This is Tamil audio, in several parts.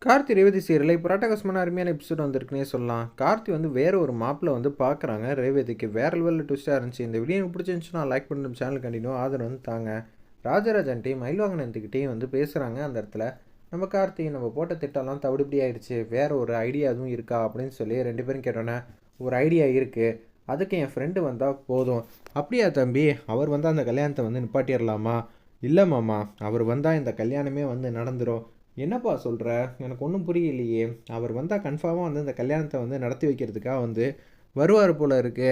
கார்த்தி ரேவதி சீரியலில் இப்போ ராட்டகாசமான அருமையான எபிசோட் வந்திருக்குன்னே சொல்லலாம். கார்த்தி வந்து வேற ஒரு மாப்பிள வந்து பார்க்குறாங்க ரேவதிக்கு. வேற லெவலில் ட்விஸ்ட்டாக இருந்துச்சு. இந்த வீடியோ எனக்கு பிடிச்சிருந்துச்சுன்னா லைக் பண்ணி நம்ம சேனல் கண்டினியூ ஆதரவு வந்து தாங்க. ராஜராஜன்ட்டையும் மயில்வாகனத்துக்கிட்டையும் வந்து பேசுகிறாங்க அந்த இடத்துல. நம்ம கார்த்தி நம்ம போட்ட திட்டம்லாம் தவிடுபடி ஆயிடுச்சு, வேற ஒரு ஐடியா எதுவும் இருக்கா அப்படின்னு சொல்லி ரெண்டு பேரும் கேட்டோன்னே, ஒரு ஐடியா இருக்குது, அதுக்கு என் ஃப்ரெண்டு வந்தால் போதும். அப்படியா தம்பி, அவர் வந்தால் அந்த கல்யாணத்தை வந்து நிப்பாட்டிடலாமா? இல்லை மாமா, அவர் வந்தால் இந்த கல்யாணமே வந்து நடந்துடும். என்னப்பா சொல்கிற, எனக்கு ஒன்றும் புரியலையே. அவர் வந்தால் கன்ஃபார்மாக வந்து இந்த கல்யாணத்தை வந்து நடத்தி வைக்கிறதுக்காக வந்து வருவார் போல் இருக்கு.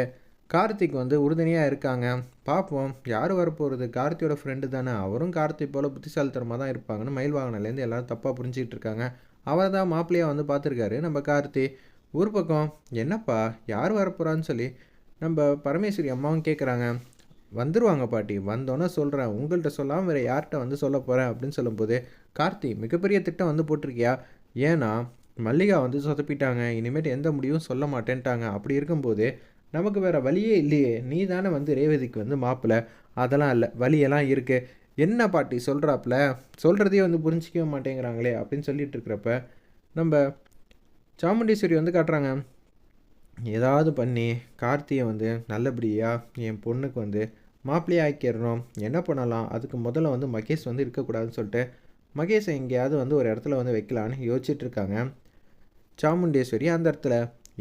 கார்த்திக் வந்து உறுதுணையாக இருக்காங்க. பார்ப்போம் யார் வரப்போகிறது. கார்த்தியோட ஃப்ரெண்டு தானே, அவரும் கார்த்திக் போல் புத்திசாலித்தனமாக தான் இருப்பாங்கன்னு மயில் வாகனலேருந்து எல்லோரும் தப்பாக புரிஞ்சிக்கிட்டு இருக்காங்க. அவர் தான் மாப்பிள்ளையாக வந்து பார்த்துருக்காரு நம்ம கார்த்தி. ஒரு பக்கம் என்னப்பா யார் வரப்போகிறான்னு சொல்லி நம்ம பரமேஸ்வரி அம்மாவும் கேட்குறாங்க. வந்துடுவாங்க பாட்டி, வந்தோன்னே சொல்கிறேன், உங்கள்கிட்ட சொல்லாமல் வேறு யார்கிட்ட வந்து சொல்ல போகிறேன் அப்படின்னு சொல்லும்போது, கார்த்தி மிகப்பெரிய திட்டம் வந்து போட்டிருக்கியா? ஏன்னா மல்லிகா வந்து சொதப்பிட்டாங்க, இனிமேட்டு எந்த முடிவும் சொல்ல மாட்டேன்ட்டாங்க. அப்படி இருக்கும்போது நமக்கு வேறு வழியே இல்லையே, நீ தானே வந்து ரேவதிக்கு வந்து மாப்பிள்ளை. அதெல்லாம் இல்லை, வழியெல்லாம் இருக்குது. என்ன பாட்டி சொல்கிறாப்புல, சொல்கிறதையே வந்து புரிஞ்சிக்கவே மாட்டேங்கிறாங்களே அப்படின்னு சொல்லிட்டு இருக்கிறப்ப நம்ம சாமுண்டீஸ்வரி வந்து காட்டுறாங்க. ஏதாவது பண்ணி கார்த்தியை வந்து நல்லபடியாக என் பொண்ணுக்கு வந்து மாப்பிள்ளையே ஆக்கிடணும். என்ன பண்ணலாம், அதுக்கு முதல்ல வந்து மகேஷ் வந்து இருக்கக்கூடாதுன்னு சொல்லிட்டு மகேஷை எங்கேயாவது வந்து ஒரு இடத்துல வந்து வைக்கலான்னு யோசிச்சுட்டு இருக்காங்க சாமுண்டேஸ்வரி. அந்த இடத்துல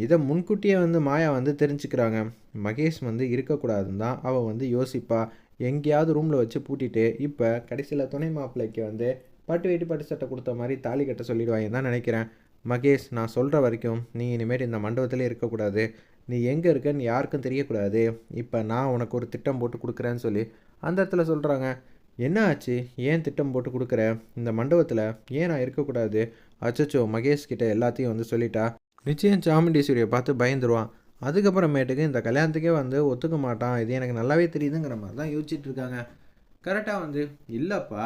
இதை முன்கூட்டியே வந்து மாயா வந்து தெரிஞ்சுக்கிறாங்க. மகேஷ் வந்து இருக்கக்கூடாதுன்னு தான் அவள் வந்து யோசிப்பா. எங்கேயாவது ரூமில் வச்சு பூட்டிட்டு இப்போ கடைசியில் துணை மாப்பிள்ளைக்கு வந்து பட்டு வேட்டி பட்டு சட்டை கொடுத்த மாதிரி தாலி கட்ட சொல்லிடுவாங்க தான் நினைக்கிறேன். மகேஷ், நான் சொல்கிற வரைக்கும் நீ இனிமேல் இந்த மண்டபத்திலே இருக்கக்கூடாது, நீ எங்கே இருக்கன்னு யாருக்கும் தெரியக்கூடாது. இப்போ நான் உனக்கு ஒரு திட்டம் போட்டு கொடுக்குறேன்னு சொல்லி அந்த இடத்துல சொல்கிறாங்க. என்ன ஆச்சு, ஏன் திட்டம் போட்டு கொடுக்குற, இந்த மண்டபத்தில் ஏன் நான் இருக்கக்கூடாது? அச்சச்சோ, மகேஷ் கிட்ட எல்லாத்தையும் வந்து சொல்லிட்டா நிச்சயம் சாமுண்டீஸ்வரியை பார்த்து பயந்துருவான். அதுக்கப்புறமேட்டுக்கு இந்த கல்யாணத்துக்கே வந்து ஒத்துக்க மாட்டான், இது எனக்கு நல்லாவே தெரியுதுங்கிற மாதிரி தான் யோசிச்சுட்டு இருக்காங்க. கரெக்டாக வந்து இல்லைப்பா,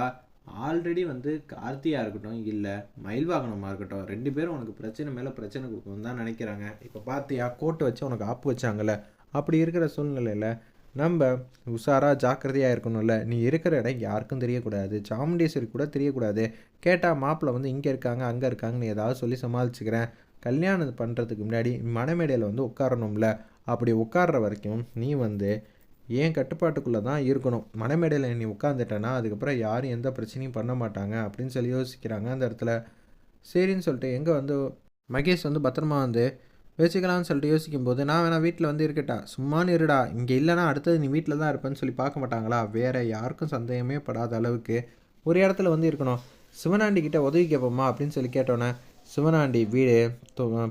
ஆல்ரெடி வந்து கார்த்தியாக இருக்கட்டும் இல்லை மயில் வாகனமாக இருக்கட்டும், ரெண்டு பேரும் உனக்கு பிரச்சனை மேலே பிரச்சனை கொடுக்கணும்னு தான் நினைக்கிறாங்க. இப்போ பார்த்தியா, கோட்டை வச்சு உனக்கு ஆப்பு வச்சாங்கல்ல. அப்படி இருக்கிற சூழ்நிலையில் நம்ம உஷாராக ஜாக்கிரதையாக இருக்கணும்ல. நீ இருக்கிற இடம் யாருக்கும் தெரியக்கூடாது, சாமுண்டீஸ்வரி கூட தெரியக்கூடாது. கேட்டால் மாப்பிள்ளை வந்து இங்கே இருக்காங்க அங்கே இருக்காங்கன்னு ஏதாவது சொல்லி சமாளிச்சுக்கிறேன். கல்யாணம் பண்ணுறதுக்கு முன்னாடி மணமேடையில் வந்து உட்காரணும்ல, அப்படி உட்கார்ற வரைக்கும் நீ வந்து ஏன் கட்டுப்பாட்டுக்குள்ளே தான் இருக்கணும். மணமேடையில் நீ உட்காந்துட்டேன்னா அதுக்கப்புறம் யாரும் எந்த பிரச்சனையும் பண்ண மாட்டாங்க அப்படின்னு சொல்லி யோசிக்கிறாங்க அந்த இடத்துல. சரின்னு சொல்லிட்டு எங்கே வந்து மகேஷ் வந்து பத்திரமா வந்து வச்சுக்கலாம்னு சொல்லிட்டு யோசிக்கும்போது, நான் வேணா வீட்டில் வந்து இருக்கட்டா, சும்மானு இருடா, இங்கே இல்லைனா அடுத்தது நீ வீட்டில் தான் இருப்பேன்னு சொல்லி பார்க்க மாட்டாங்களா? வேறு யாருக்கும் சந்தேகமே படாத அளவுக்கு ஒரு இடத்துல வந்து இருக்கணும். சிவனாண்டி கிட்ட உதவி கேட்போமா அப்படின்னு சொல்லி கேட்டோன்னே, சிவனாண்டி வீடு,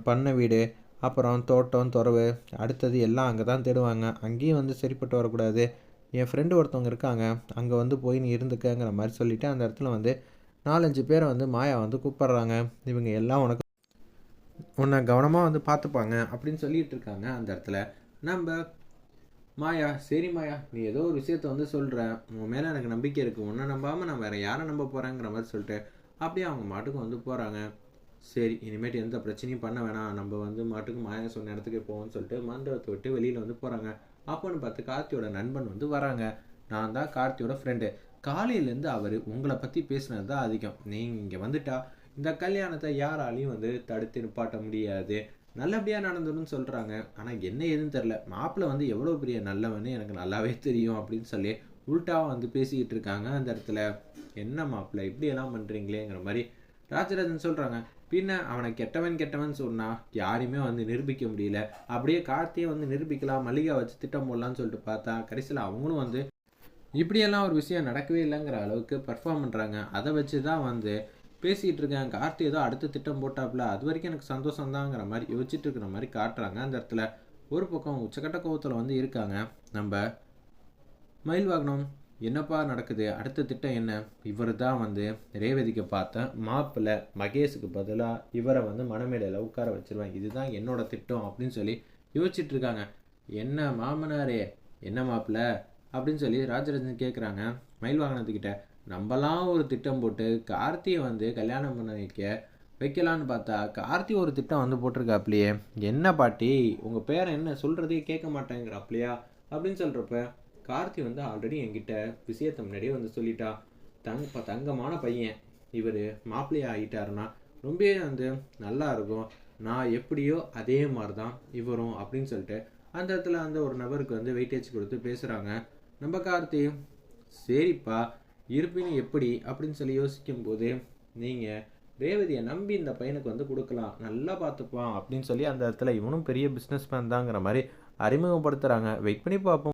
பண்ணை வீடு, அப்புறம் தோட்டம் துறவு, அடுத்தது எல்லாம் அங்கே தான் தேடுவாங்க. அங்கேயும் வந்து சரிப்பட்டு வரக்கூடாது. என் ஃப்ரெண்டு ஒருத்தவங்க இருக்காங்க, அங்கே வந்து போய் நீ இருந்துக்கங்கிற மாதிரி சொல்லிவிட்டு அந்த இடத்துல வந்து 4-5 பேரை வந்து மாயா வந்து கூப்பிட்றாங்க. இவங்க எல்லாம் உனக்கு உன்னை கவனமாக வந்து பார்த்துப்பாங்க அப்படின்னு சொல்லிட்டு இருக்காங்க அந்த இடத்துல. நம்ம மாயா, சரி மாயா, நீ ஏதோ ஒரு விஷயத்த வந்து சொல்கிற, உன் மேலே எனக்கு நம்பிக்கை இருக்குது, உன்னை நம்பாமல் நான் வேறு யாரை நம்ப போகிறேங்கிற மாதிரி சொல்லிட்டு அப்படியே அவங்க மாட்டுக்கு வந்து போகிறாங்க. சரி, இனிமேட்டு எந்த பிரச்சனையும் பண்ண வேணாம், நம்ம வந்து மாட்டுக்கு மாயா சொன்ன இடத்துக்கு போவோம்னு சொல்லிட்டு மண்டபத்தை விட்டு வெளியில் வந்து போகிறாங்க. அப்போன்னு பார்த்து கார்த்தியோட நண்பன் வந்து வராங்க. நான் தான் கார்த்தியோட ஃப்ரெண்டு. காலையிலேருந்து அவர் உங்களை பற்றி பேசினது தான் அதிகம். நீங்கள் இங்கே வந்துட்டா இந்த கல்யாணத்தை யாராலையும் வந்து தடுத்து நிப்பாட்ட முடியாது, நல்லபடியாக நடந்துடும் சொல்கிறாங்க. ஆனால் என்ன ஏதுன்னு தெரில, மாப்பிள்ளை வந்து எவ்வளோ பெரிய நல்லவன்னு எனக்கு நல்லாவே தெரியும் அப்படின்னு சொல்லி உள்டாவாக வந்து பேசிக்கிட்டு இருக்காங்க அந்த இடத்துல. என்ன மாப்பிள்ளை இப்படியெல்லாம் பண்ணுறீங்களேங்கிற மாதிரி ராஜராஜன் சொல்கிறாங்க. பின்ன அவனை கெட்டவன் கெட்டவன் சொன்னால் யாரையுமே வந்து நிரூபிக்க முடியல. அப்படியே கார்த்தியை வந்து நிரூபிக்கலாம், மல்லிகா வச்சு திட்டம் போடலான்னு சொல்லிட்டு பார்த்தா கடைசியில் அவங்களும் வந்து இப்படியெல்லாம் ஒரு விஷயம் நடக்கவே இல்லைங்கிற அளவுக்கு பர்ஃபார்ம் பண்ணுறாங்க. அதை வச்சு தான் வந்து பேசிகிட்டு இருக்கேன். கார்த்தி ஏதோ அடுத்த திட்டம் போட்டாப்புல, அது வரைக்கும் எனக்கு சந்தோஷம்தாங்கிற மாதிரி யோசிச்சுட்டு இருக்கிற மாதிரி காட்டுறாங்க அந்த இடத்துல. ஒரு பக்கம் உச்சக்கட்ட கோவத்தில் வந்து இருக்காங்க நம்ம மயில் வாகனம். என்னப்பா நடக்குது, அடுத்த திட்டம் என்ன? இவர் தான் வந்து ரேவதிக்கு பார்த்த மாப்பிள்ளை, மகேஷுக்கு பதிலாக இவரை வந்து மணமேடையில் உட்கார வச்சிருவேன், இதுதான் என்னோட திட்டம் அப்படின்னு சொல்லி யோசிச்சுட்டு இருக்காங்க. என்ன மாமனாரே, என்ன மாப்பிள்ளை அப்படின்னு சொல்லி ராஜராஜன் கேட்குறாங்க மயில் வாகனத்துக்கிட்ட. நம்மலாம் ஒரு திட்டம் போட்டு கார்த்தியை வந்து கல்யாணம் பண்ண வைக்கலான்னு பார்த்தா கார்த்தி ஒரு திட்டம் வந்து போட்டிருக்காப்லையே. என்ன பாட்டி, உங்கள் பேரை என்ன சொல்கிறதே கேட்க மாட்டேங்கிறாப்லையா அப்படின்னு சொல்கிறப்ப கார்த்தி வந்து ஆல்ரெடி என்கிட்ட விஷயத்தை முன்னாடியே வந்து சொல்லிட்டா. தங்கமான பையன், இவர் மாப்பிள்ளையா ஆகிட்டாருன்னா ரொம்பவே வந்து நல்லா இருக்கும். நான் எப்படியோ அதே மாதிரி தான் இவரும் அப்படின்னு சொல்லிட்டு அந்த இடத்துல அந்த ஒரு நபருக்கு வந்து வெயிட்டேஜ் கொடுத்து பேசுகிறாங்க. நம்ம கார்த்தி சரிப்பா இருப்பினும் எப்படி அப்படின்னு சொல்லி யோசிக்கும்போது நீங்கள் ரேவதியை நம்பி இந்த பையனுக்கு வந்து கொடுக்கலாம், நல்லா பார்த்துப்பான் அப்படின்னு சொல்லி அந்த இடத்துல இவனும் பெரிய பிஸ்னஸ் மேன் தாங்கிற மாதிரி அறிமுகப்படுத்துகிறாங்க. வெயிட் பண்ணி பார்ப்போம்.